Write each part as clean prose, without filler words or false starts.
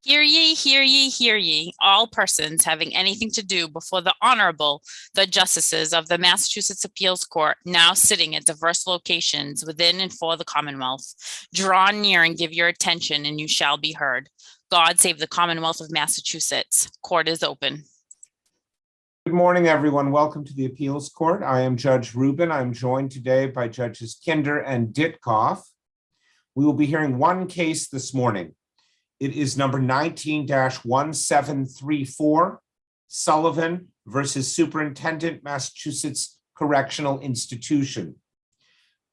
Hear ye, hear ye, hear ye, all persons having anything to do before the Honorable, the Justices of the Massachusetts Appeals Court, now sitting at diverse locations within and for the Commonwealth. Draw near and give your attention, and you shall be heard. God save the Commonwealth of Massachusetts. Court is open. Good morning, everyone. Welcome to the Appeals Court. I am Judge Rubin. I'm joined today by Judges Kinder and Ditkoff. We will be hearing one case this morning. It is number 19-1734, Sullivan versus Superintendent, Massachusetts Correctional Institution.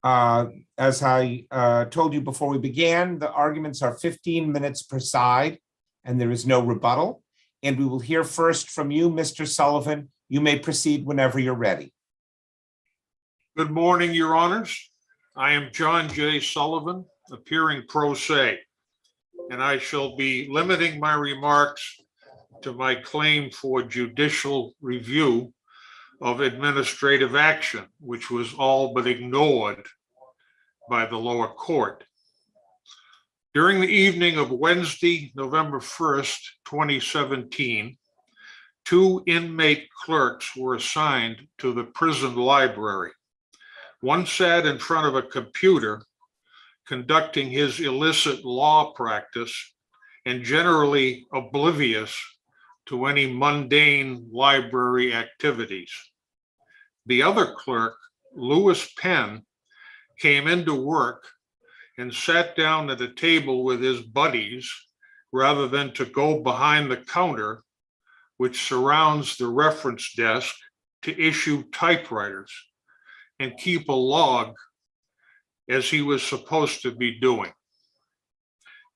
As I told you before we began, the arguments are 15 minutes per side, and there is no rebuttal. And we will hear first from you, Mr. Sullivan. You may proceed whenever you're ready. Good morning, Your Honors. I am John J. Sullivan, appearing pro se, and I shall be limiting my remarks to my claim for judicial review of administrative action, which was all but ignored by the lower court. During the evening of Wednesday, November 1st, 2017, two inmate clerks were assigned to the prison library. One sat in front of a computer conducting his illicit law practice and generally oblivious to any mundane library activities. The other clerk, Lewis Penn, came into work and sat down at a table with his buddies rather than to go behind the counter, which surrounds the reference desk, to issue typewriters and keep a log as he was supposed to be doing.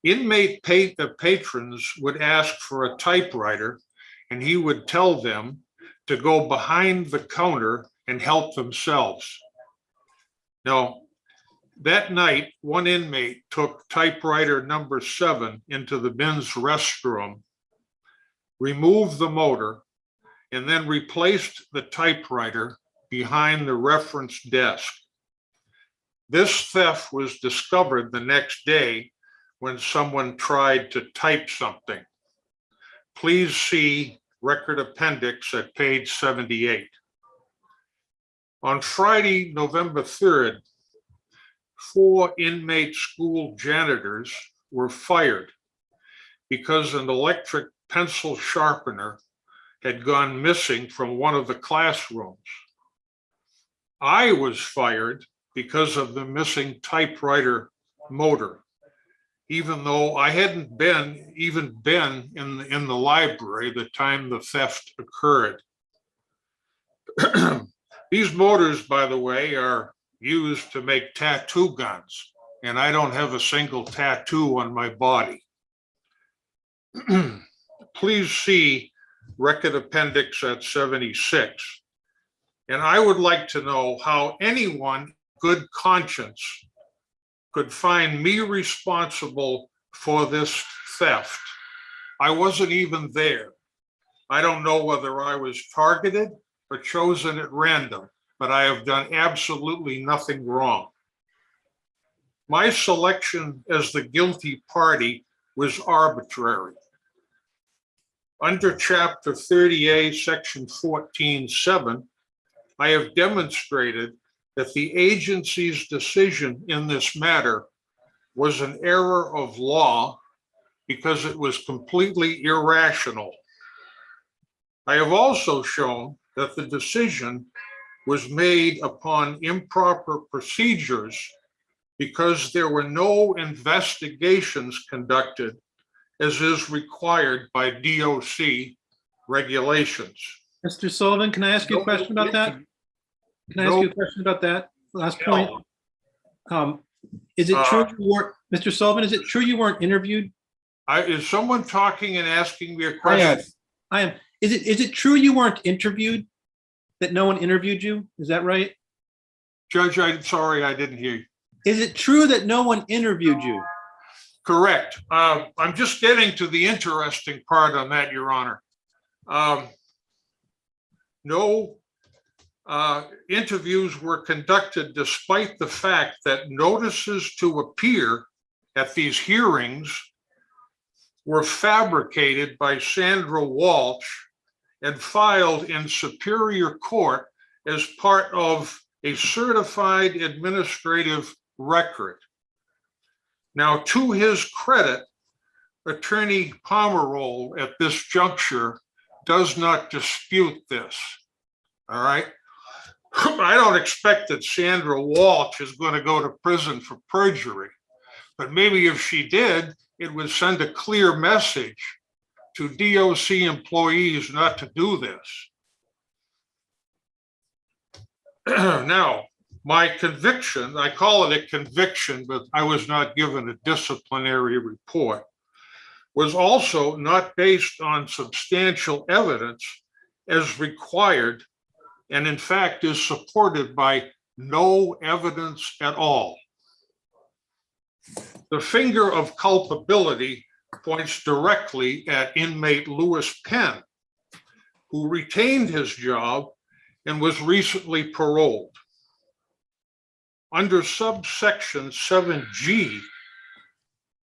Inmate patrons would ask for a typewriter, and he would tell them to go behind the counter and help themselves. Now, that night, one inmate took typewriter number 7 into the men's restroom, removed the motor, and then replaced the typewriter behind the reference desk. This theft was discovered the next day when someone tried to type something. Please see Record Appendix at page 78. On Friday, November 3rd, 4 inmate school janitors were fired because an electric pencil sharpener had gone missing from one of the classrooms. I was fired because of the missing typewriter motor, even though I hadn't even been in the library the time the theft occurred. These motors, by the way, are used to make tattoo guns, and I don't have a single tattoo on my body. Please see Record Appendix at 76. And I would like to know how anyone good conscience could find me responsible for this theft. I wasn't even there. I don't know whether I was targeted or chosen at random, but I have done absolutely nothing wrong. My selection as the guilty party was arbitrary. Under Chapter 30A, Section 14(7), I have demonstrated that the agency's decision in this matter was an error of law because it was completely irrational. I have also shown that the decision was made upon improper procedures because there were no investigations conducted as is required by DOC regulations. Mr. Sullivan, can I ask you a question about that? Can I ask you a question about that last point? Is it true you weren't, Mr. Sullivan, is it true you weren't interviewed? Is someone talking and asking me a question? I am. Is it true you weren't interviewed? That no one interviewed you? Is that right? Judge, I'm sorry, I didn't hear you. Is it true that no one interviewed you? Correct. I'm just getting to the interesting part on that, Your Honor. No interviews were conducted despite the fact that notices to appear at these hearings were fabricated by Sandra Walsh and filed in Superior Court as part of a certified administrative record. Now, to his credit, Attorney Pomeroy at this juncture does not dispute this. All right. I don't expect that Sandra Walsh is going to go to prison for perjury, but maybe if she did, it would send a clear message to DOC employees not to do this. Now, my conviction, I call it a conviction, but I was not given a disciplinary report, was also not based on substantial evidence as required, and in fact is supported by no evidence at all. The finger of culpability points directly at inmate Lewis Penn, who retained his job and was recently paroled. Under subsection 7G,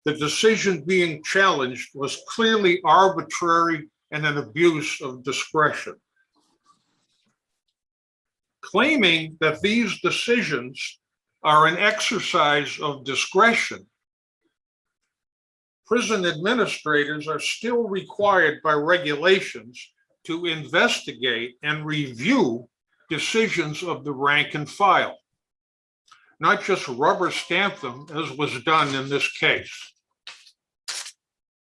the decision being challenged was clearly arbitrary and an abuse of discretion. Claiming that these decisions are an exercise of discretion, prison administrators are still required by regulations to investigate and review decisions of the rank and file, not just rubber stamp them as was done in this case.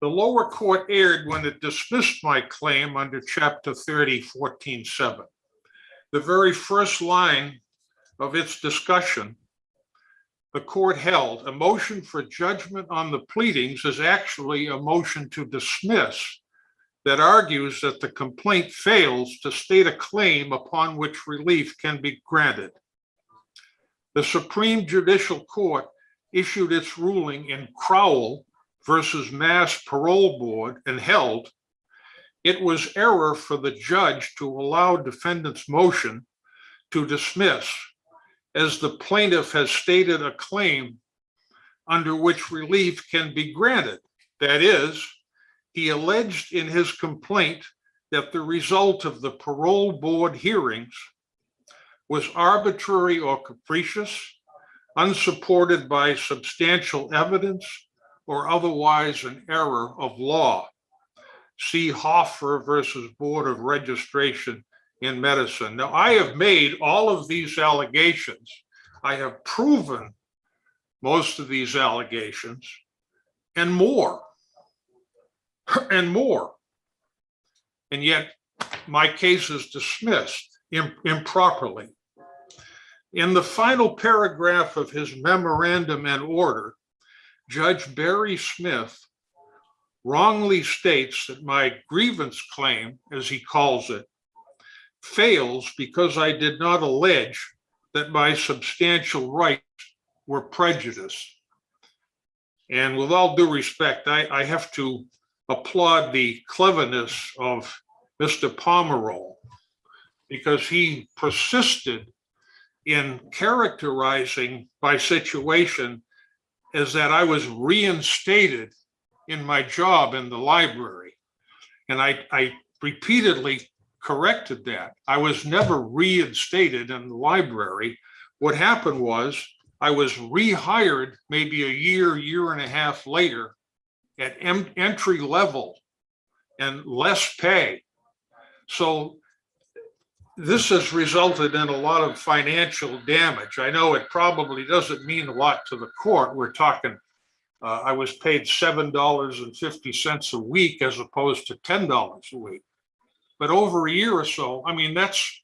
The lower court erred when it dismissed my claim under Chapter 30, 14.7. The very first line of its discussion, the court held, a motion for judgment on the pleadings is actually a motion to dismiss that argues that the complaint fails to state a claim upon which relief can be granted. The Supreme Judicial Court issued its ruling in Crowell versus Mass Parole Board and held it was error for the judge to allow defendant's motion to dismiss, as the plaintiff has stated a claim under which relief can be granted. That is, he alleged in his complaint that the result of the parole board hearings was arbitrary or capricious, unsupported by substantial evidence, or otherwise an error of law. See Hoffer versus Board of Registration in Medicine. Now, I have made all of these allegations. I have proven most of these allegations and more, and more. And yet my case is dismissed improperly. In the final paragraph of his memorandum and order, Judge Barry Smith wrongly states that my grievance claim, as he calls it, fails because I did not allege that my substantial rights were prejudiced. And with all due respect, I have to applaud the cleverness of Mr. Pomeroy, because he persisted in characterizing my situation as that I was reinstated in my job in the library. And I repeatedly corrected that. I was never reinstated in the library. What happened was I was rehired maybe a year and a half later at entry level and less pay. So this has resulted in a lot of financial damage. I know it probably doesn't mean a lot to the court. We're talking, I was paid $7.50 a week as opposed to $10 a week. But over a year or so, I mean, that's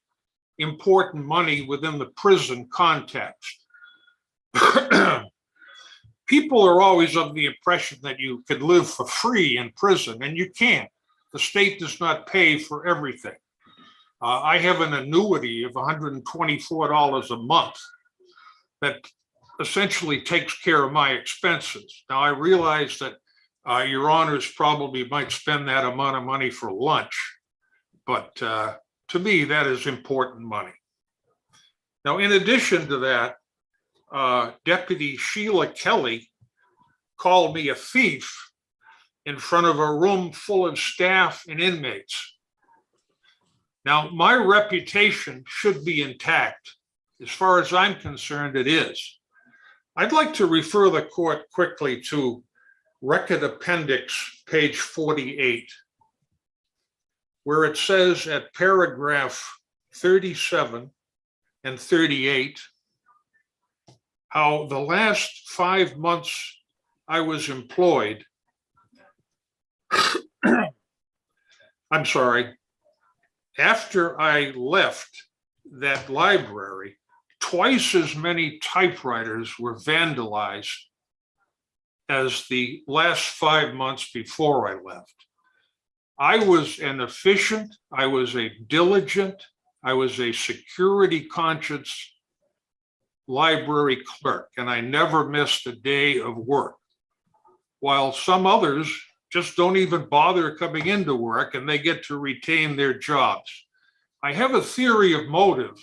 important money within the prison context. People are always of the impression that you could live for free in prison, and you can't. The state does not pay for everything. I have an annuity of $124 a month that essentially takes care of my expenses. Now, I realize that your honors probably might spend that amount of money for lunch, but to me, that is important money. Now, in addition to that, Deputy Sheila Kelly called me a thief in front of a room full of staff and inmates. Now, my reputation should be intact. As far as I'm concerned, it is. I'd like to refer the court quickly to Record Appendix, page 48, where it says at paragraph 37 and 38, how the last 5 months I was employed, I'm sorry, after I left that library, twice as many typewriters were vandalized as the last 5 months before I left. I was an efficient, I was a diligent, I was a security conscious library clerk, and I never missed a day of work. While some others just don't even bother coming into work and they get to retain their jobs. I have a theory of motive,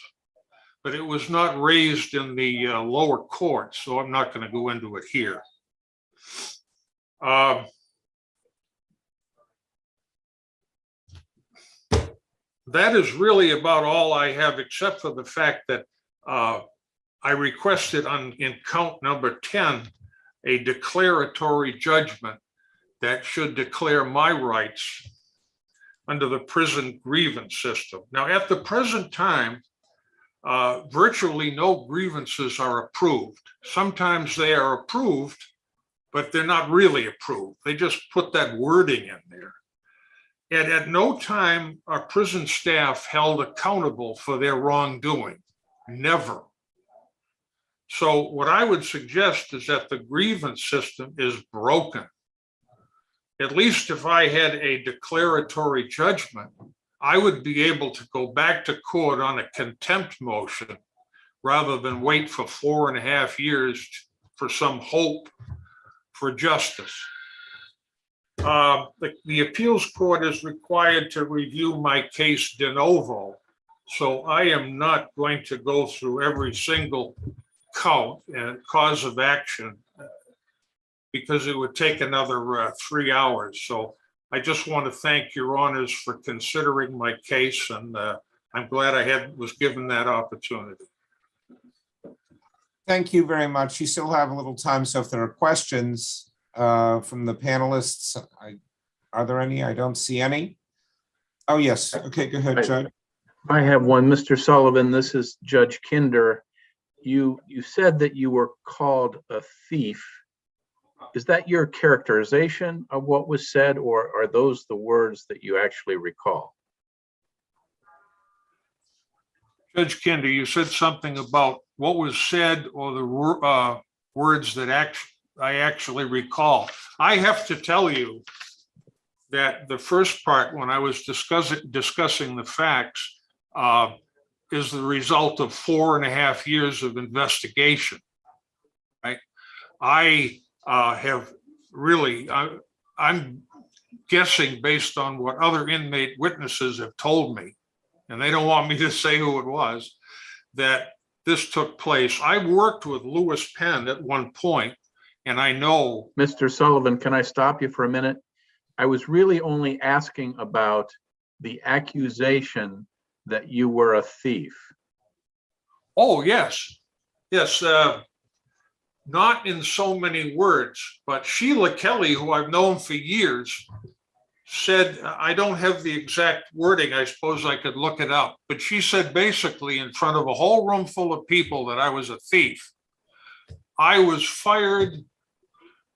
but it was not raised in the lower court, so I'm not going to go into it here. That is really about all I have, except for the fact that I requested in count number 10, a declaratory judgment that should declare my rights under the prison grievance system. Now, at the present time, virtually no grievances are approved. Sometimes they are approved, but they're not really approved. They just put that wording in there. And at no time are prison staff held accountable for their wrongdoing, never. So what I would suggest is that the grievance system is broken. At least if I had a declaratory judgment, I would be able to go back to court on a contempt motion rather than wait for 4.5 years for some hope for justice. The appeals court is required to review my case de novo. So I am not going to go through every single count and cause of action because it would take another 3 hours. So I just want to thank your honors for considering my case, and I'm glad I was given that opportunity. Thank you very much. You still have a little time, so if there are questions from the panelists, are there any? I don't see any. Oh, yes. Okay, go ahead, Judge. I have one. Mr. Sullivan, this is Judge Kinder. You said that you were called a thief. Is that your characterization of what was said, or are those the words that you actually recall? Judge Kinder, you said something about what was said or the words that I actually recall. I have to tell you that the first part, when I was discussing the facts, is the result of 4.5 years of investigation. Right? I have really, I'm guessing based on what other inmate witnesses have told me, and they don't want me to say who it was, that this took place. I worked with Lewis Penn at one point, and I know. Mr. Sullivan, can I stop you for a minute? I was really only asking about the accusation that you were a thief. Oh, yes. Yes. Not in so many words, but Sheila Kelly, who I've known for years, said, I don't have the exact wording, I suppose I could look it up, but she said basically in front of a whole room full of people that I was a thief. I was fired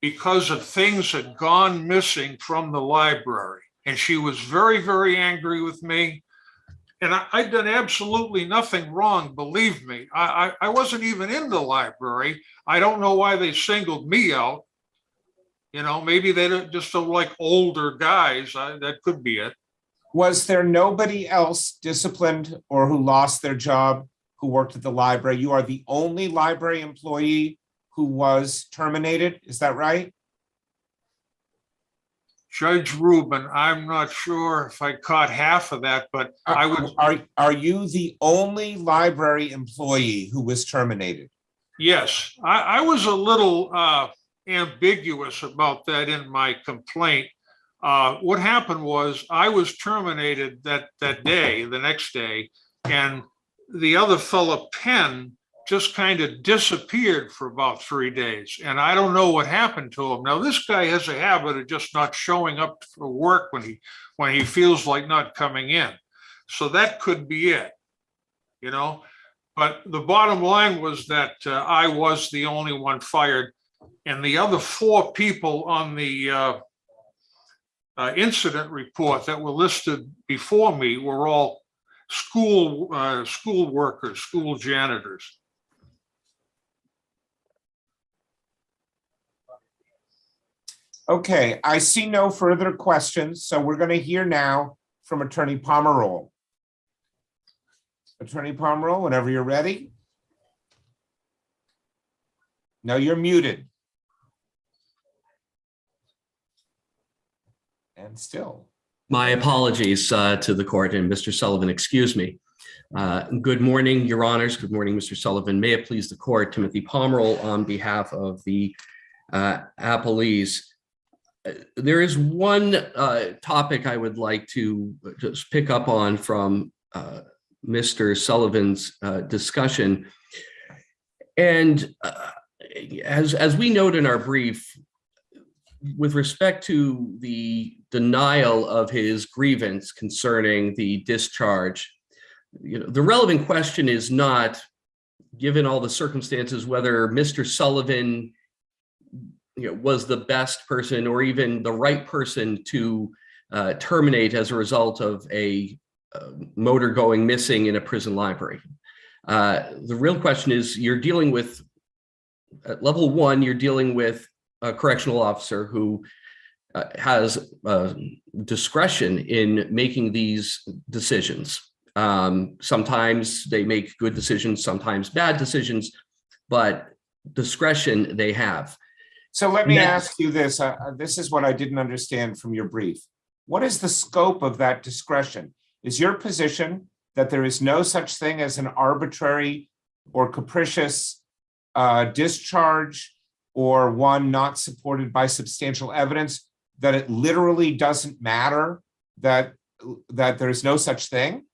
because of things had gone missing from the library. And she was very, very angry with me. And I'd done absolutely nothing wrong, believe me. I wasn't even in the library. I don't know why they singled me out. You know, maybe they just don't like older guys. That could be it. Was there nobody else disciplined or who lost their job who worked at the library? You are the only library employee who was terminated. Is that right? Judge Rubin, I'm not sure if I caught half of that, but I would. Are you the only library employee who was terminated? Yes, I was a little ambiguous about that in my complaint. What happened was I was terminated that day, the next day, and the other fellow, Penn, just kind of disappeared for about 3 days. And I don't know what happened to him. Now, this guy has a habit of just not showing up for work when he feels like not coming in. So that could be it, you know. But the bottom line was that I was the only one fired. And the other 4 people on the incident report that were listed before me were all school workers, school janitors. Okay, I see no further questions, so we're going to hear now from Attorney Pomerol. Attorney Pomerol, whenever you're ready. No, you're muted. And still. My apologies to the court, and Mr. Sullivan, excuse me. Good morning, Your Honors. Good morning, Mr. Sullivan. May it please the court, Timothy Pomerol on behalf of the appellees. There is one topic I would like to just pick up on from Mr. Sullivan's discussion. And as we note in our brief, with respect to the denial of his grievance concerning the discharge, the relevant question is not, given all the circumstances, whether Mr. Sullivan was the best person or even the right person to terminate as a result of a motor going missing in a prison library. The real question is, you're dealing with, at level 1, you're dealing with a correctional officer who has discretion in making these decisions. Sometimes they make good decisions, sometimes bad decisions, but discretion they have. So let me ask you this. This is what I didn't understand from your brief. What is the scope of that discretion? Is your position that there is no such thing as an arbitrary or capricious discharge, or one not supported by substantial evidence, that it literally doesn't matter that there's no such thing?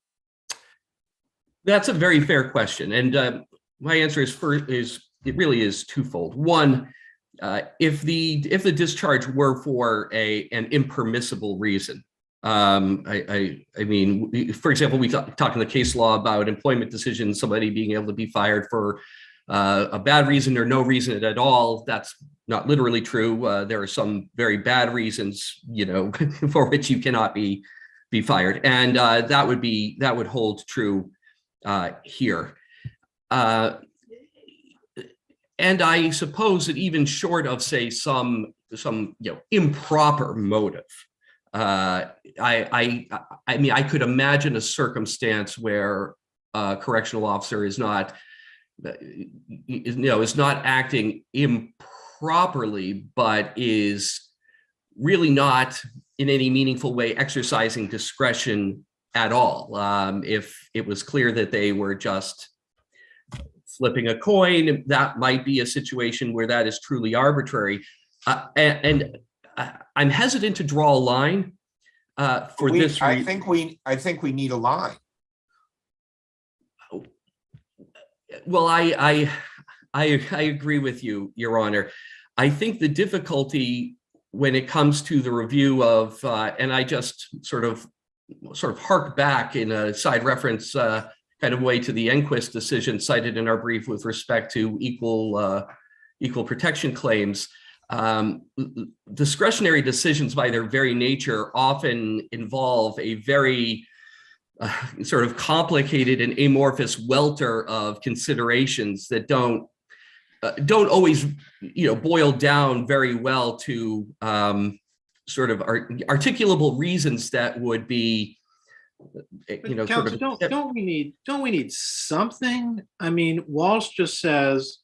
That's a very fair question. And my answer is it really is twofold. One, if the discharge were for an impermissible reason, I mean, for example, we talk in the case law about employment decisions, somebody being able to be fired for a bad reason or no reason at all. That's not literally true. There are some very bad reasons, for which you cannot be fired, and that would hold true here. And I suppose that even short of, say, some improper motive, I mean, I could imagine a circumstance where a correctional officer is not acting improperly, but is really not in any meaningful way exercising discretion at all. If it was clear that they were just flipping a coin, that might be a situation where that is truly arbitrary. And I'm hesitant to draw a line for this. I think we need a line. Well, I agree with you, Your Honor. I think the difficulty when it comes to the review of, and I just sort of hark back in a side reference kind of way to the Enquist decision cited in our brief with respect to equal protection claims. Discretionary decisions by their very nature often involve a very sort of complicated and amorphous welter of considerations that don't always, boil down very well to sort of articulable reasons that would be, Counsel, don't we need something? I mean, Walsh just says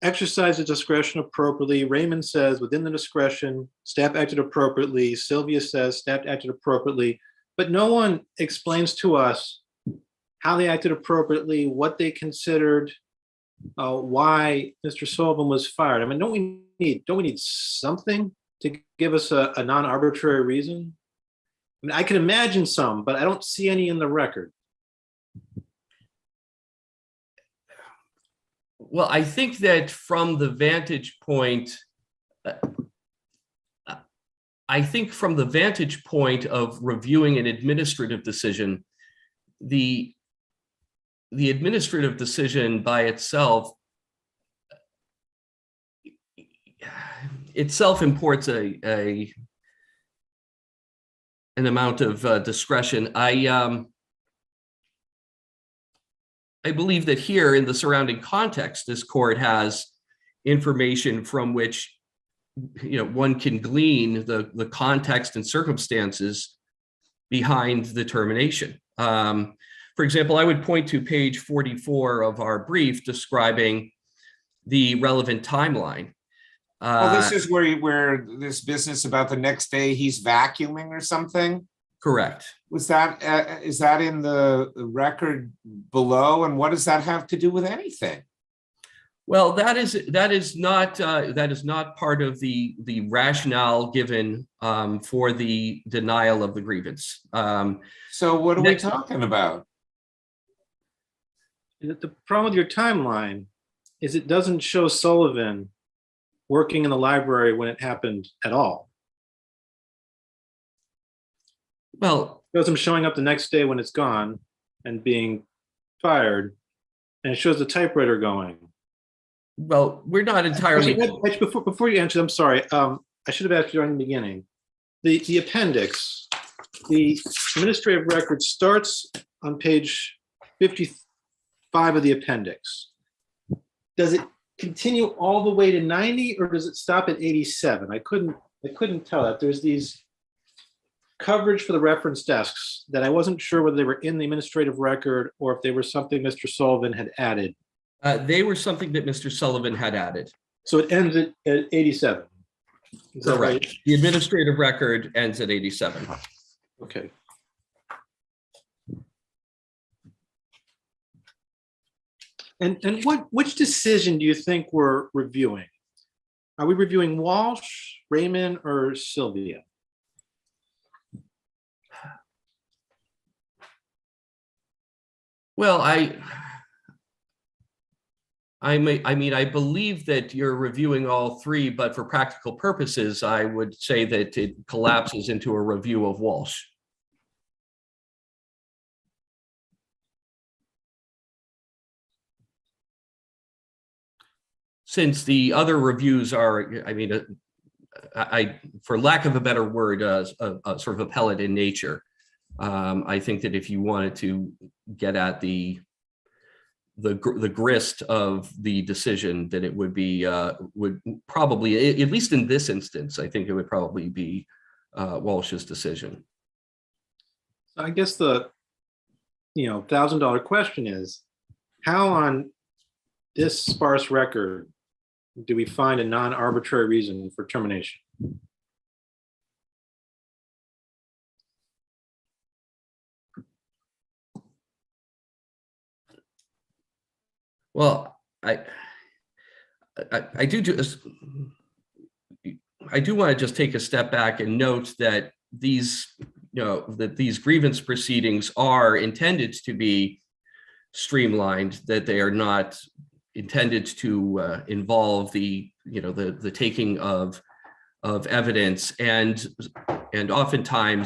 exercise the discretion appropriately. Raymond says within the discretion, staff acted appropriately. Sylvia says staff acted appropriately, but no one explains to us how they acted appropriately, what they considered why Mr. Sullivan was fired. I mean, don't we need something to give us a non-arbitrary reason? I mean, I can imagine some, but I don't see any in the record. Well, I think that from the vantage point, of reviewing an administrative decision, the administrative decision by itself imports an amount of discretion. I believe that here in the surrounding context, this court has information from which one can glean the context and circumstances behind the termination. For example, I would point to page 44 of our brief describing the relevant timeline. Well, this is where this business about the next day he's vacuuming or something. Correct. Is that in the record below, and what does that have to do with anything? Well, that is not part of the rationale given for the denial of the grievance. So what are we talking about? The problem with your timeline is it doesn't show Sullivan working in the library when it happened at all. Well, It shows him showing up the next day when it's gone and being fired, and it shows the typewriter going. well, we're not entirely. Actually, before you answer, I'm sorry. I should have asked you in the beginning. The appendix, the administrative record starts on page 55 of the appendix. Does it continue all the way to 90, or does it stop at 87? I couldn't tell that. There's these coverage for the reference desks that I wasn't sure whether they were in the administrative record or if they were something Mr. Sullivan had added. They were something that Mr. Sullivan had added. So it ends at 87. Is that right? The administrative record ends at 87. Okay. And which decision do you think we're reviewing? Are we reviewing Walsh, Raymond, or Sylvia? Well, I believe that you're reviewing all three, but for practical purposes, I would say that it collapses into a review of Walsh. Since the other reviews are, for lack of a better word, a sort of appellate in nature. I think that if you wanted to get at the grist of the decision, that it would be would probably, at least in this instance, I think it would probably be Walsh's decision. I guess the $1,000 question is, how on this sparse record do we find a non-arbitrary reason for termination? Well, I do want to just take a step back and note that these grievance proceedings are intended to be streamlined, that they are not intended to involve the taking of evidence, and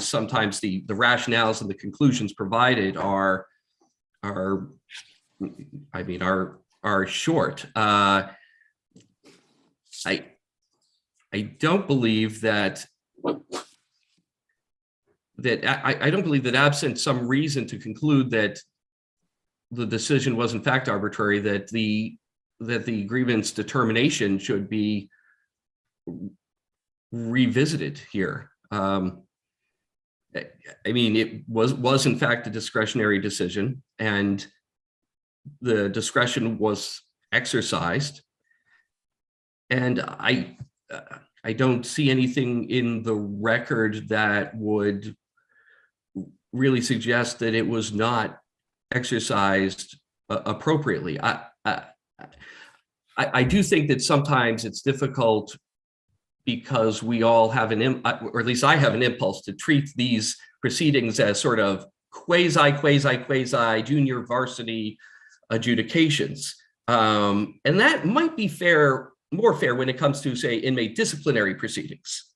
sometimes the rationales and the conclusions provided are short. I don't believe that absent some reason to conclude that the decision was in fact arbitrary, that the grievance determination should be revisited here. It was in fact a discretionary decision, and the discretion was exercised, and I don't see anything in the record that would really suggest that it was not exercised appropriately. I do think that sometimes it's difficult because we all have or at least I have an impulse to treat these proceedings as sort of quasi junior varsity adjudications. And that might be more fair when it comes to, say, inmate disciplinary proceedings.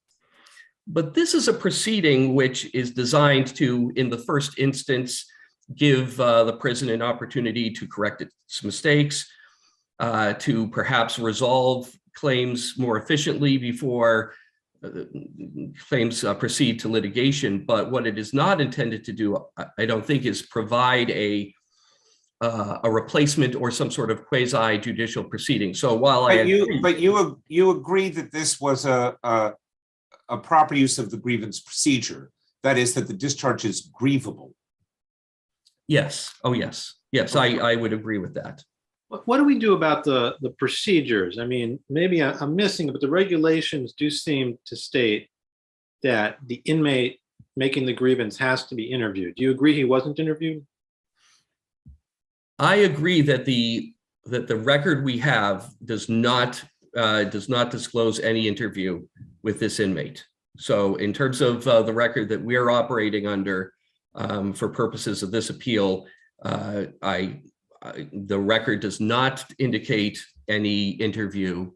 But this is a proceeding which is designed to, in the first instance, give the prison an opportunity to correct its mistakes, to perhaps resolve claims more efficiently before claims proceed to litigation. But what it is not intended to do, I don't think, is provide a replacement or some sort of quasi judicial proceeding. So while you agree that this was a proper use of the grievance procedure, that is, that the discharge is grievable. Yes. Oh, yes. Yes, I would agree with that. What do we do about the procedures? I mean, maybe I'm missing it, but the regulations do seem to state that the inmate making the grievance has to be interviewed. Do you agree he wasn't interviewed? I agree that the record we have does not disclose any interview with this inmate. So in terms of the record that we are operating under for purposes of this appeal, the record does not indicate any interview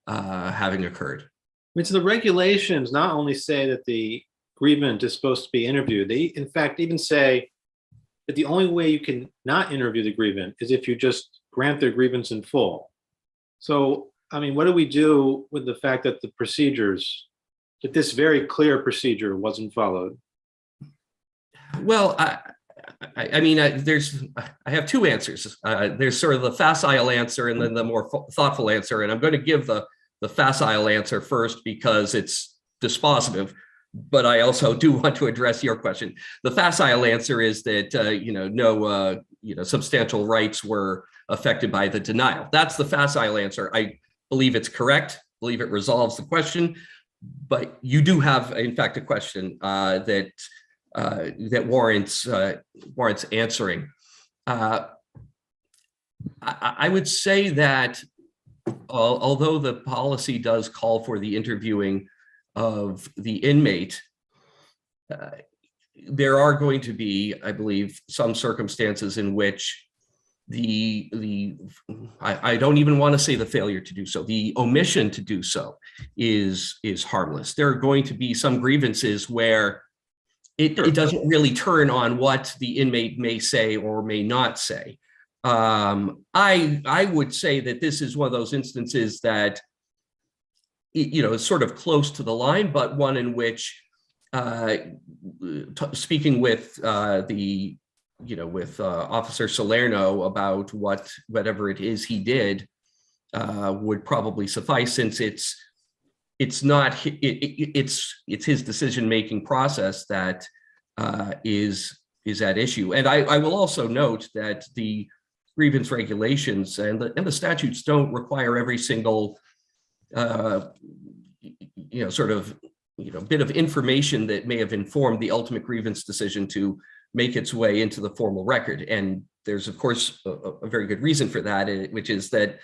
having occurred. I mean, so the regulations not only say that the grievant is supposed to be interviewed, they in fact even say that the only way you can not interview the grievant is if you just grant their grievance in full. So, I mean, what do we do with the fact that that this very clear procedure wasn't followed? Well, I mean, I have two answers. There's sort of the facile answer and then the more thoughtful answer. And I'm going to give the facile answer first because it's dispositive, but I also do want to address your question. The facile answer is that, no substantial rights were affected by the denial. That's the facile answer. I believe it's correct, believe it resolves the question, but you do have, in fact, a question that warrants answering. I would say that although the policy does call for the interviewing of the inmate, there are going to be, I believe, some circumstances in which I don't even want to say the failure to do so, the omission to do so is harmless. There are going to be some grievances where it doesn't really turn on what the inmate may say or may not say. I would say that this is one of those instances that, is sort of close to the line, but one in which speaking with with Officer Salerno about whatever it is he did would probably suffice, since it's his decision-making process that is at issue. And I will also note that the grievance regulations and the statutes don't require every single bit of information that may have informed the ultimate grievance decision to make its way into the formal record. And there's, of course, a very good reason for that, which is that,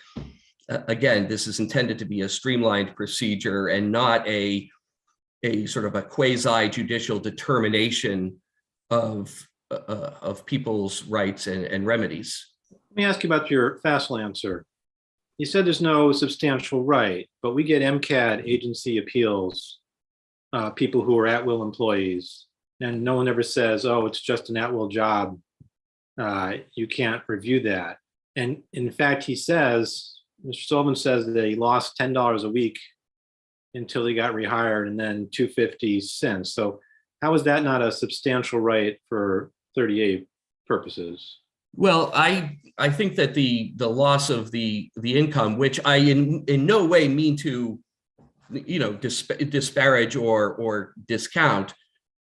again, this is intended to be a streamlined procedure and not a sort of a quasi-judicial determination of people's rights and remedies. Let me ask you about your facile answer. You said there's no substantial right, but we get MCAD agency appeals, people who are at-will employees, and no one ever says, oh, it's just an at-will job. You can't review that. And in fact, Mr. Sullivan says that he lost $10 a week until he got rehired, and then $2.50 since. So how is that not a substantial right for 38 purposes? Well, I think that the loss of the income, which I in no way mean to, disparage or discount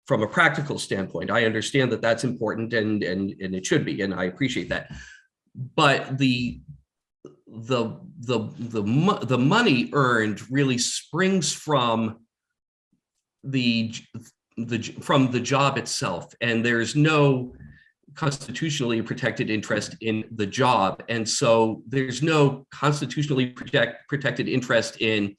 from a practical standpoint. I understand that that's important and it should be, and I appreciate that. But the money earned really springs from the job itself, and there's no constitutionally protected interest in the job. And so there's no constitutionally protected interest in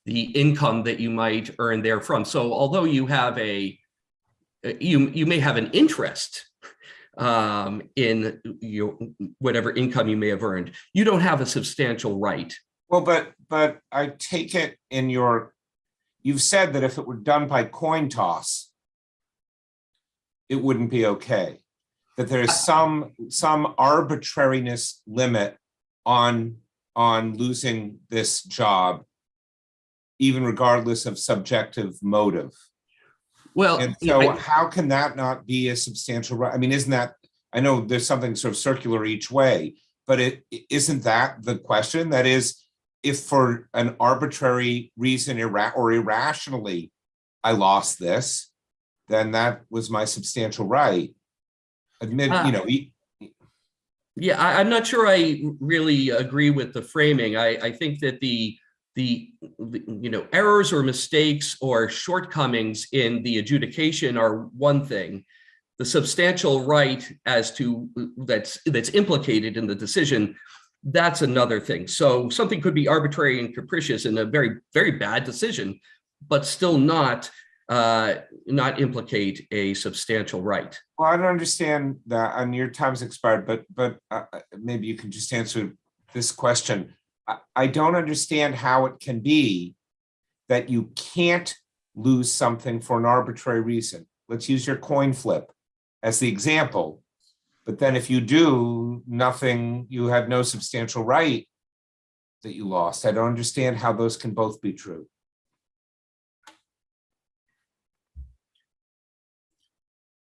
the income that you might earn therefrom. So although you have you may have an interest in your whatever income you may have earned, you don't have a substantial right. Well, but I take it you've said that if it were done by coin toss, it wouldn't be okay. That there's some arbitrariness limit on losing this job, even regardless of subjective motive. Well, and so how can that not be a substantial right? I mean, isn't that, I know there's something sort of circular each way, but isn't that the question? That is, if for an arbitrary reason or irrationally I lost this, then that was my substantial right. Yeah, I'm not sure I really agree with the framing. I think that the errors or mistakes or shortcomings in the adjudication are one thing. The substantial right as to that's implicated in the decision, that's another thing. So something could be arbitrary and capricious in a very, very bad decision, but still not implicate a substantial right. Well, I don't understand that, and your time's expired, but maybe you can just answer this question. I don't understand how it can be that you can't lose something for an arbitrary reason. Let's use your coin flip as the example. But then if you do nothing, you had no substantial right that you lost. I don't understand how those can both be true.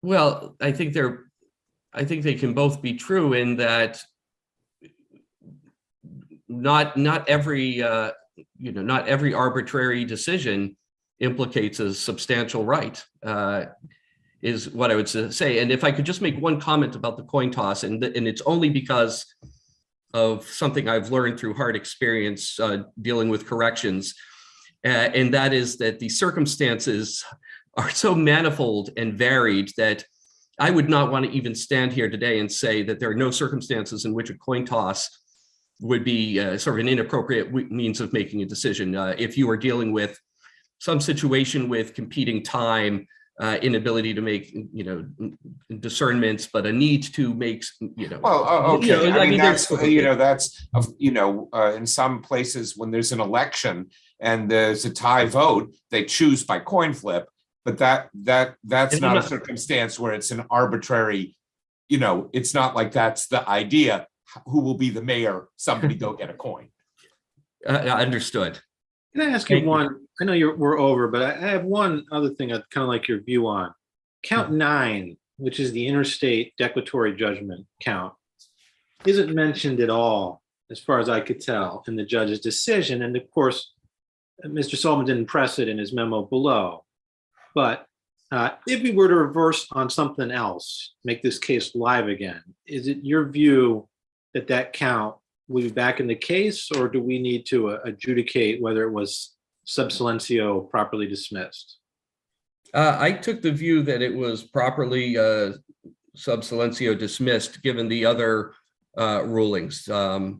Well, I think they can both be true in that not every arbitrary decision implicates a substantial right, is what I would say. And if I could just make one comment about the coin toss, and it's only because of something I've learned through hard experience dealing with corrections, and that is that the circumstances are so manifold and varied that I would not want to even stand here today and say that there are no circumstances in which a coin toss would be sort of an inappropriate means of making a decision. If you are dealing with some situation with competing time, inability to make, discernments, but a need to make, Well, okay. I mean, that's in some places when there's an election and there's a tie vote, they choose by coin flip. But that's not a circumstance where it's an arbitrary, it's not like that's the idea. Who will be the mayor? Somebody go get a coin. Understood. Can I ask you one? I know we're over, but I have one other thing I'd kind of like your view on. Count 9, which is the interstate declaratory judgment count, isn't mentioned at all, as far as I could tell, in the judge's decision. And of course, Mr. Sullivan didn't press it in his memo below. But if we were to reverse on something else, make this case live again, is it your view that count will be back in the case, or do we need to adjudicate whether it was sub silentio properly dismissed? I took the view that it was properly sub silentio dismissed, given the other rulings. That's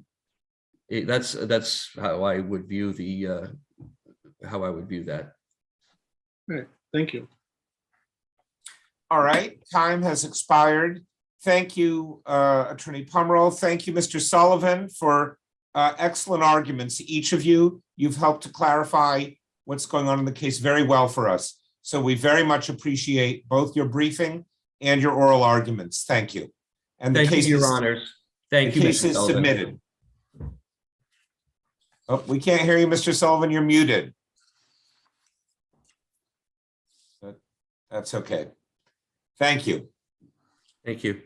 how I would view that. Right. Thank you. All right, time has expired. Thank you, Attorney Pomerol. Thank you, Mr. Sullivan, for excellent arguments. Each of you, you've helped to clarify what's going on in the case very well for us. So we very much appreciate both your briefing and your oral arguments. Thank you. And the case, Your Honors. Thank you, case Mr. is Sullivan. submitted. Oh, we can't hear you, Mr. Sullivan. You're muted. That's okay. Thank you. Thank you.